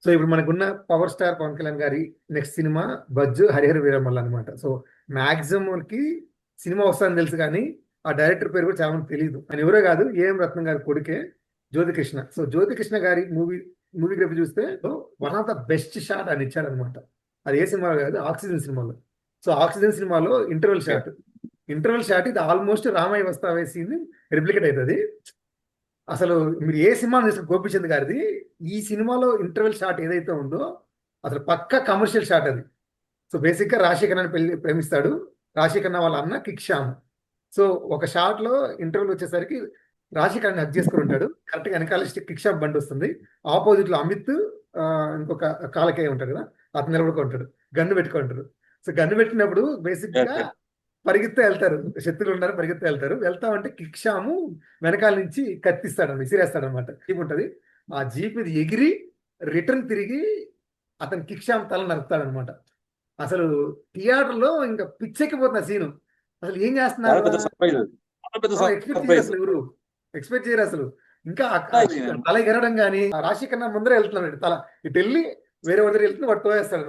So ఇప్పుడు మనకున్న power star Pawan Kalyan గారి నెక్స్ట్ సినిమా బజ్జు హరిహర వీరమల్ల అనమాట. సో మాక్సిమం కి సినిమా వస్తుందని తెలుసు కానీ ఆ డైరెక్టర్ పేరు కూడా చాలా మంది తెలియదు. ఆయన ఎవరో కాదు, ఏఎం రత్నం గారి కొడుకే జ్యోతికృష్ణ. సో జ్యోతికృష్ణ గారి మూవీ చూస్తే one of the best shot అని ఇచ్చాడనమాట. అది ఏ సినిమాలో కాదు, ఆక్సిజన్ సినిమాలో. సో ఆక్సిజన్ సినిమాలో ఇంటర్వెల్ షాట్ ఇది ఆల్మోస్ట్ రామయ్య వస్తావే సీన్ రిప్లికేట్ అవుతుంది. అసలు మీరు ఏ సినిమా చూసిన గోపిచంద్ గారిది ఈ సినిమాలో ఇంటర్వెల్ షాట్ ఏదైతే ఉందో అసలు పక్క కమర్షియల్ షాట్ అది. సో బేసిక్ గా రాజశేఖర్ అని ప్రేమిస్తాడు. రాజశేఖర్ వాళ్ళ అన్న కిక్షామ్. సో ఒక షాట్ లో ఇంటర్వెల్ వచ్చేసరికి రాజశేఖర్ హక్ చేసుకుని ఉంటాడు. కరెక్ట్ గా వెనకాల కిక్షామ్ బండి వస్తుంది. ఆపోజిట్ లో అమిత్ ఇంకొక కాలకేయ ఉంటాడు కదా, అతను నిలబడుకుంటాడు, గన్ను పెట్టుకుంటారు. సో గన్ను పెట్టినప్పుడు బేసిక్ గా పరిగెత్తే వెళ్తారు, శత్రువులు ఉన్నారు, పరిగెత్తే వెళ్తారు. వెళ్తా ఉంటే కిక్షాము వెనకాల నుంచి కత్తిస్తాడు, విసిరేస్తాడు అనమాట. జీప్ ఉంటది, ఆ జీప్ మీద ఎగిరి రిటర్న్ తిరిగి అతను కిక్షామ్ తల నరుకుతాడు అనమాట. అసలు థియేటర్ లో ఇంకా పిచ్చెక్కిపోతున్న సీను. అసలు ఏం చేస్తున్నారు, ఎక్స్పెక్ట్ చేయరు అసలు. ఇంకా తల ఎగరడం కానీ రాశి కన్నా ముందరే వెళ్తున్నాడు, తల ఇటు వెళ్ళి వేరే దగ్గర వెళ్తున్నా వాడు తోయేస్తాడు అనమాట.